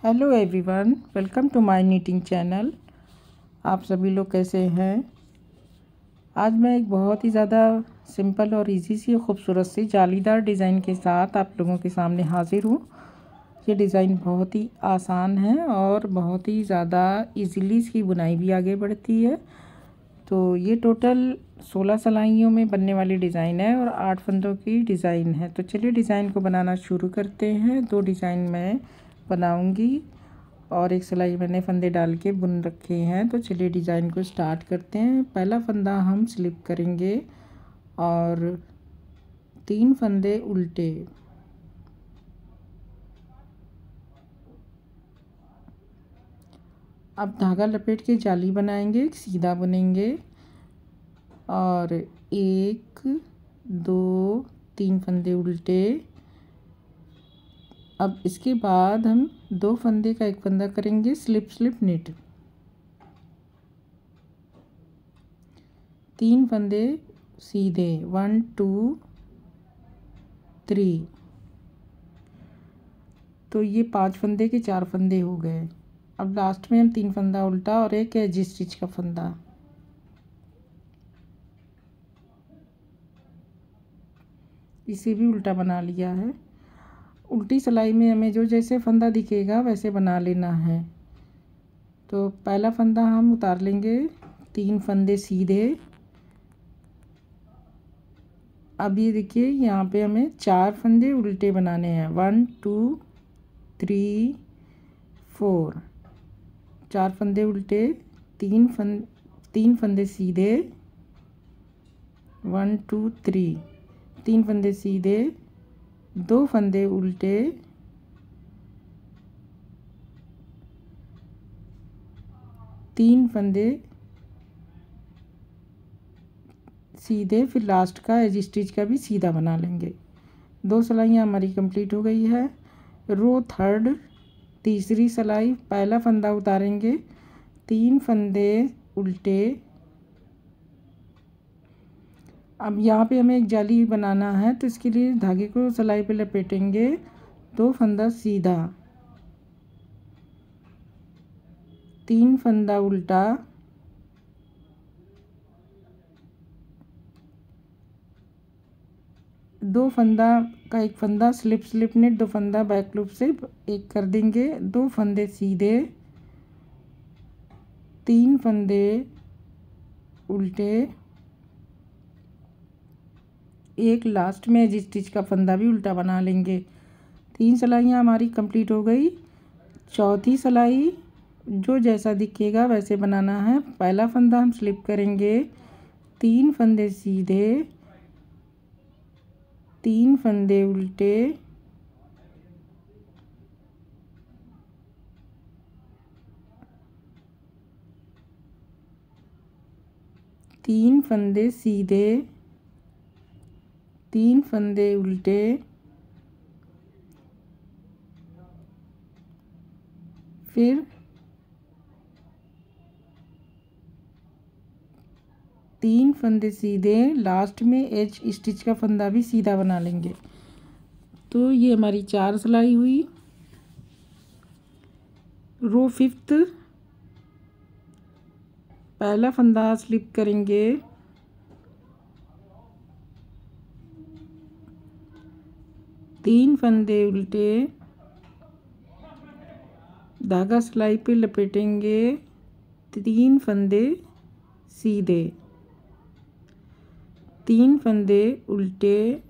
Hello everyone, welcome to my knitting channel. आप सभी लोग कैसे हैं? आज मैं एक बहुत ही ज़्यादा सिंपल और इजी सी खूबसूरत सी जालीदार डिज़ाइन के साथ आप लोगों के सामने हाजिर हूँ। ये डिज़ाइन बहुत ही आसान है और बहुत ही ज़्यादा इजीली इसकी बुनाई भी आगे बढ़ती है। तो ये टोटल 16 सिलाइयों में बनने वाली डिज़ाइन है और 8 फंदों की डिज़ाइन है। तो चलिए डिज़ाइन को बनाना शुरू करते हैं। 2 डिज़ाइन मैं बनाऊंगी और एक सिलाई मैंने फंदे डाल के बुन रखे हैं। तो चलिए डिज़ाइन को स्टार्ट करते हैं। पहला फंदा हम स्लिप करेंगे और 3 फंदे उल्टे। अब धागा लपेट के जाली बनाएंगे, सीधा बुनेंगे और 1 2 3 फंदे उल्टे। अब इसके बाद हम 2 फंदे का एक फंदा करेंगे स्लिप स्लिप निट। 3 फंदे सीधे 1 2 3। तो ये 5 फंदे के 4 फंदे हो गए। अब लास्ट में हम 3 फंदा उल्टा और एक एज स्टिच का फंदा। इसे भी उल्टा बना लिया है। उल्टी सिलाई में हमें जो जैसे फंदा दिखेगा वैसे बना लेना है। तो पहला फंदा हम उतार लेंगे, 3 फंदे सीधे। अब ये देखिए यहाँ पे हमें 4 फंदे उल्टे बनाने हैं। 1 2 3 4। 4 फंदे उल्टे, 3 फंदे सीधे। 1 2 3। 3 फंदे सीधे, 2 फंदे उल्टे, 3 फंदे सीधे, फिर लास्ट का एज स्टिच का भी सीधा बना लेंगे। 2 सिलाइयाँ हमारी कंप्लीट हो गई है। रो थर्ड, तीसरी सिलाई, पहला फंदा उतारेंगे, 3 फंदे उल्टे। अब यहाँ पे हमें एक जाली बनाना है तो इसके लिए धागे को सिलाई पे लपेटेंगे, 2 फंदा सीधा, 3 फंदा उल्टा, 2 फंदा का एक फंदा स्लिप स्लिप निट, 2 फंदा बैक लूप से एक कर देंगे, 2 फंदे सीधे, 3 फंदे उल्टे, एक लास्ट में एज स्टिच का फंदा भी उल्टा बना लेंगे। 3 सिलाइयाँ हमारी कंप्लीट हो गई। चौथी सिलाई जो जैसा दिखेगा वैसे बनाना है। पहला फंदा हम स्लिप करेंगे, 3 फंदे सीधे, 3 फंदे उल्टे, 3 फंदे सीधे, 3 फंदे उल्टे, फिर 3 फंदे सीधे, लास्ट में एज स्टिच का फंदा भी सीधा बना लेंगे। तो ये हमारी 4 सिलाई हुई। रो फिफ्थ, पहला फंदा स्लिप करेंगे, 3 फंदे उल्टे, धागा सिलाई पे लपेटेंगे, 3 फंदे सीधे, 3 फंदे उल्टे,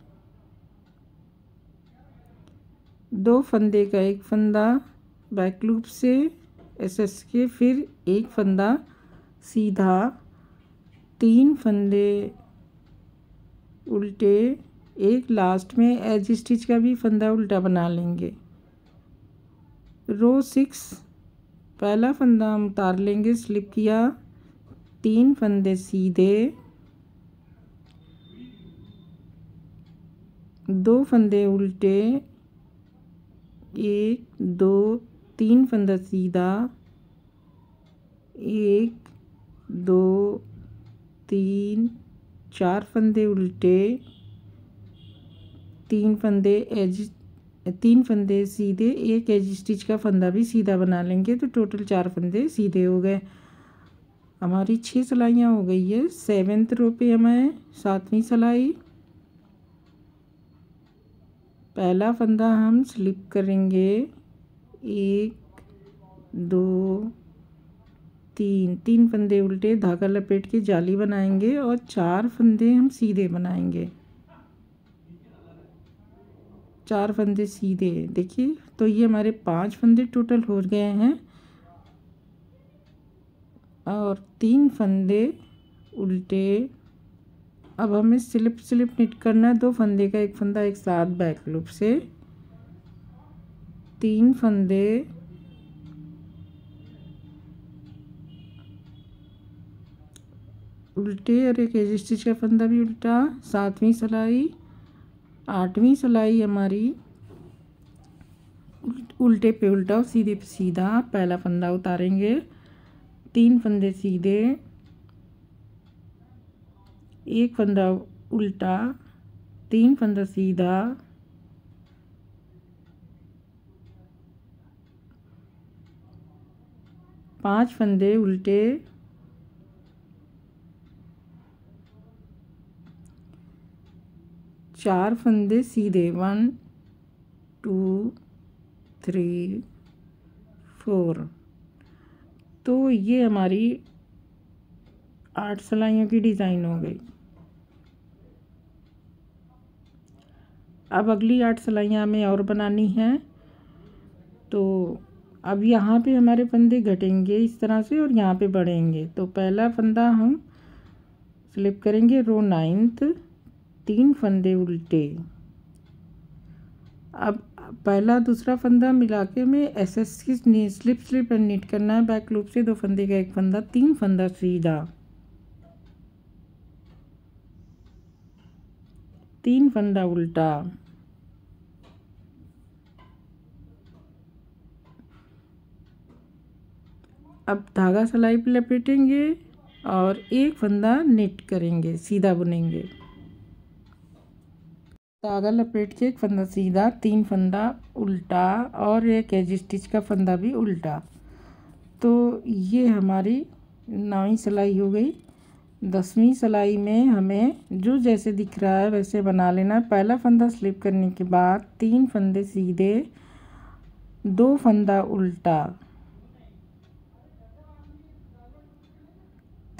2 फंदे का एक फंदा बैक लूप से एसएस के, फिर एक फंदा सीधा, 3 फंदे उल्टे, एक लास्ट में एज स्टिच का भी फंदा उल्टा बना लेंगे। रो 6, पहला फंदा हम उतार लेंगे, स्लिप किया, 3 फंदे सीधे, 2 फंदे उल्टे, 1 2 3 फंदा सीधा, 1 2 3 4 फंदे उल्टे, 3 फंदे एज 3 फंदे सीधे, एक एज स्टिच का फंदा भी सीधा बना लेंगे तो टोटल 4 फंदे सीधे हो गए। हमारी 6 सिलाइयाँ हो गई है। 7th रो पे हमें 7वीं सिलाई, पहला फंदा हम स्लिप करेंगे, 1 2 3 फंदे उल्टे धागा लपेट के जाली बनाएंगे और 4 फंदे हम सीधे बनाएंगे, 4 फंदे सीधे। देखिए तो ये हमारे 5 फंदे टोटल हो गए हैं और 3 फंदे उल्टे। अब हमें स्लिप निट करना है, 2 फंदे का एक फंदा एक साथ बैक लूप से, 3 फंदे उल्टे और एक एज स्टिच का फंदा भी उल्टा। 7वीं सिलाई, 8वीं सिलाई हमारी उल्टे पे उल्टा और सीधे पे सीधा। पहला फंदा उतारेंगे, 3 फंदे सीधे, एक फंदा उल्टा, 3 फंदा सीधा, 5 फंदे उल्टे, 4 फंदे सीधे, 1 2 3 4। तो ये हमारी 8 सिलाइयों की डिज़ाइन हो गई। अब अगली 8 सिलाइयाँ हमें और बनानी है। तो अब यहाँ पे हमारे फंदे घटेंगे इस तरह से और यहाँ पे बढ़ेंगे। तो पहला फंदा हम स्लिप करेंगे, रो 9th, 3 फंदे उल्टे। अब पहला दूसरा फंदा मिला के में एसएस की स्लिप एंड नीट करना है बैक लूप से, 2 फंदे का एक फंदा, 3 फंदा सीधा, 3 फंदा उल्टा, अब धागा सिलाई पे लपेटेंगे और एक फंदा निट करेंगे, सीधा बुनेंगे। धागा लपेट के एक फंदा सीधा, 3 फंदा उल्टा और एक एज स्टिच का फंदा भी उल्टा। तो ये हमारी 9वीं सिलाई हो गई। 10वीं सिलाई में हमें जो जैसे दिख रहा है वैसे बना लेना। पहला फंदा स्लिप करने के बाद 3 फंदे सीधे, 2 फंदा उल्टा,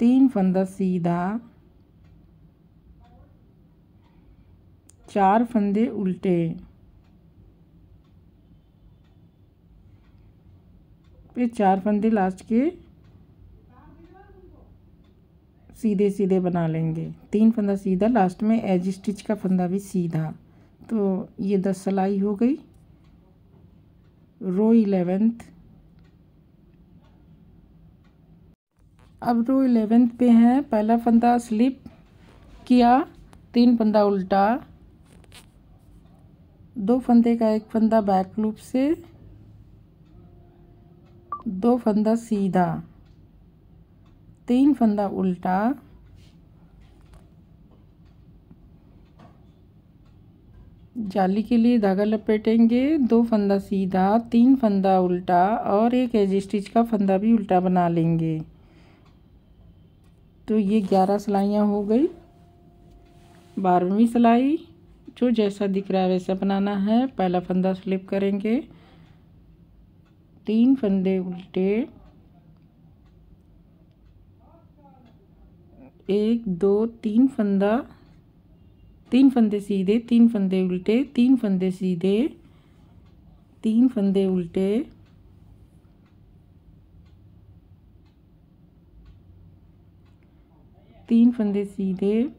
3 फंदा सीधा, 4 फंदे उल्टे, फिर 4 फंदे लास्ट के सीधे सीधे बना लेंगे, 3 फंदा सीधा, लास्ट में एज स्टिच का फंदा भी सीधा। तो ये 10 सिलाई हो गई। रो 11th, अब रो 11th पे है। पहला फंदा स्लिप किया, 3 फंदा उल्टा, 2 फंदे का एक फंदा बैक लूप से, 2 फंदा सीधा, 3 फंदा उल्टा, जाली के लिए धागा लपेटेंगे, 2 फंदा सीधा, 3 फंदा उल्टा और एक एज स्टिच का फंदा भी उल्टा बना लेंगे। तो ये 11 सिलाइयाँ हो गई। 12वीं सिलाई जो जैसा दिख रहा है वैसा बनाना है। पहला फंदा स्लिप करेंगे, 3 फंदे उल्टे, 1 2 3 फंदा, 3 फंदे सीधे, 3 फंदे उल्टे, 3 फंदे सीधे, 3 फंदे उल्टे, 3 फंदे सीधे,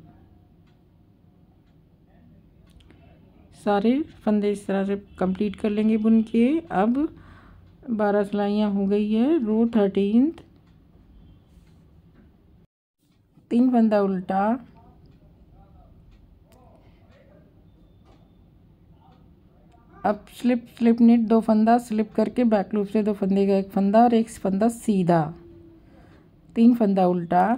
सारे फंदे इस तरह से कंप्लीट कर लेंगे बुन के। अब 12 सिलाइयाँ हो गई है। रो 13th, 3 फंदा उल्टा, अब स्लिप निट, 2 फंदा स्लिप करके बैक लूप से 2 फंदे का एक फंदा और एक फंदा सीधा, 3 फंदा उल्टा,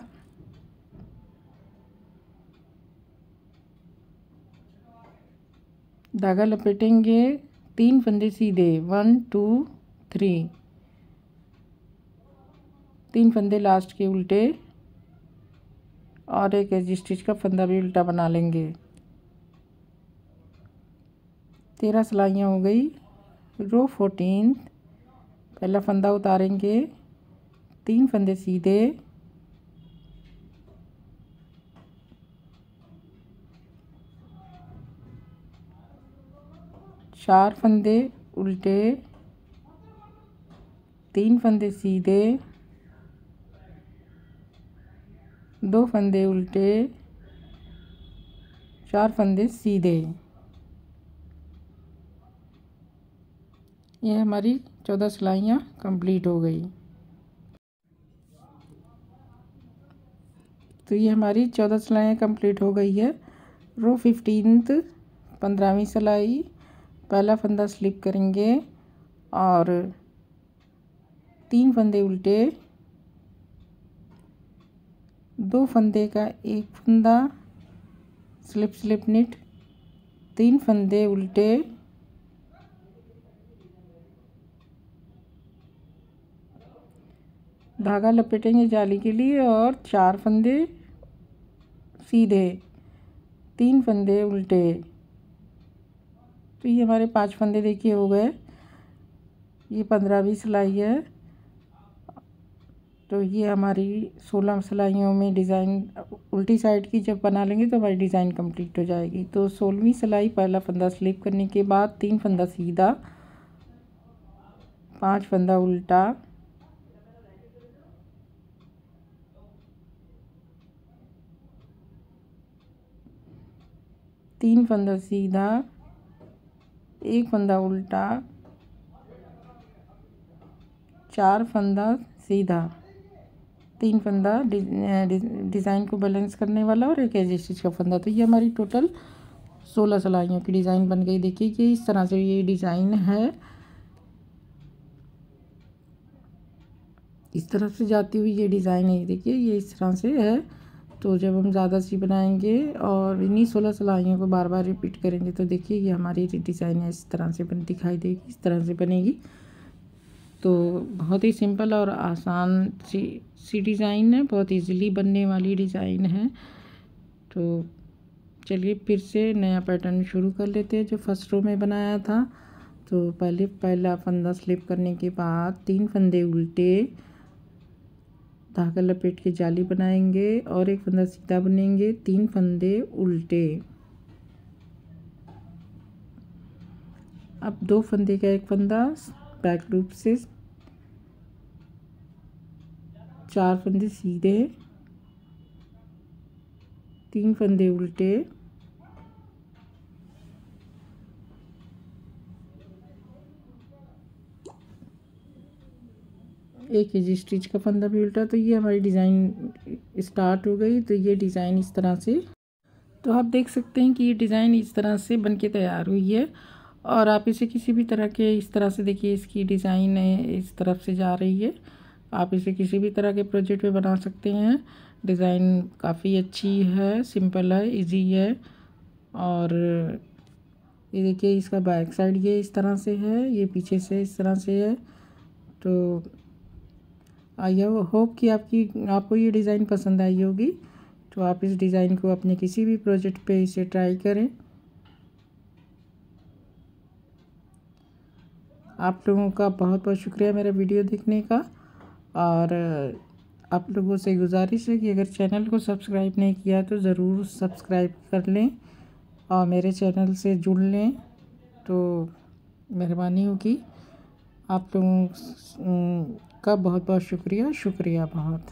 धागा लपेटेंगे, 3 फंदे सीधे, 1 2 3, 3 फंदे लास्ट के उल्टे और एक एज स्टिच का फंदा भी उल्टा बना लेंगे। 13 सिलाइयाँ हो गई। रो 14, पहला फंदा उतारेंगे, 3 फंदे सीधे, 4 फंदे उल्टे, 3 फंदे सीधे, 2 फंदे उल्टे, 4 फंदे सीधे। ये हमारी 14 सिलाइयाँ कंप्लीट हो गई। तो ये हमारी 14 सिलाइयाँ कंप्लीट हो गई है। रो 15, 15वीं सिलाई, पहला फंदा स्लिप करेंगे और 3 फंदे उल्टे, 2 फंदे का एक फंदा स्लिप स्लिप निट, 3 फंदे उल्टे, धागा लपेटेंगे जाली के लिए और 4 फंदे सीधे, 3 फंदे उल्टे। तो ये हमारे 5 फंदे देखिए हो गए। ये 15वीं सिलाई है। तो ये हमारी 16 सिलाइयों में डिज़ाइन उल्टी साइड की जब बना लेंगे तो हमारी डिज़ाइन कंप्लीट हो जाएगी। तो 16वीं सिलाई, पहला फंदा स्लिप करने के बाद 3 फंदा सीधा, 5 फंदा उल्टा, 3 फंदा सीधा, 1 फंदा उल्टा, 4 फंदा सीधा, 3 फंदा डिज़ाइन को बैलेंस करने वाला और एक एज स्टिच का फंदा। तो ये हमारी टोटल 16 सिलाइयों की डिज़ाइन बन गई। देखिए कि इस तरह से ये डिज़ाइन है, इस तरह से जाती हुई ये डिज़ाइन है। देखिए ये इस तरह से है। तो जब हम ज़्यादा सी बनाएंगे और इन्हीं 16 सिलाइयों को बार बार रिपीट करेंगे तो देखिए ये हमारी डिज़ाइन है, इस तरह से बन दिखाई देगी, इस तरह से बनेगी। तो बहुत ही सिंपल और आसान सी डिज़ाइन है, बहुत इजीली बनने वाली डिज़ाइन है। तो चलिए फिर से नया पैटर्न शुरू कर लेते हैं जो फर्स्ट रो में बनाया था। तो पहला फंदा स्लिप करने के बाद 3 फंदे उल्टे, धागा लपेट के जाली बनाएंगे और एक फंदा सीधा बुनेंगे, 3 फंदे उल्टे। अब 2 फंदे का एक फंदा बैक लूप से, 4 फंदे सीधे, 3 फंदे उल्टे, एक एज स्टिच का फंदा भी उल्टा। तो ये हमारी डिज़ाइन स्टार्ट हो गई। तो ये डिज़ाइन इस तरह से, तो आप देख सकते हैं कि ये डिज़ाइन इस तरह से बनके तैयार हुई है। और आप इसे किसी भी तरह के, इस तरह से देखिए इसकी डिज़ाइन इस तरफ से जा रही है। आप इसे किसी भी तरह के प्रोजेक्ट पे बना सकते हैं। डिज़ाइन काफ़ी अच्छी है, सिंपल है, इजी है। और ये देखिए इसका बैक साइड ये इस तरह से है, ये पीछे से इस तरह से है। तो आई होप कि आपको ये डिज़ाइन पसंद आई होगी। तो आप इस डिज़ाइन को अपने किसी भी प्रोजेक्ट पे इसे ट्राई करें। आप लोगों का बहुत बहुत शुक्रिया मेरा वीडियो देखने का। और आप लोगों से गुजारिश है कि अगर चैनल को सब्सक्राइब नहीं किया तो ज़रूर सब्सक्राइब कर लें और मेरे चैनल से जुड़ लें, तो मेहरबानी होगी। आप लोगों का बहुत बहुत शुक्रिया बहुत।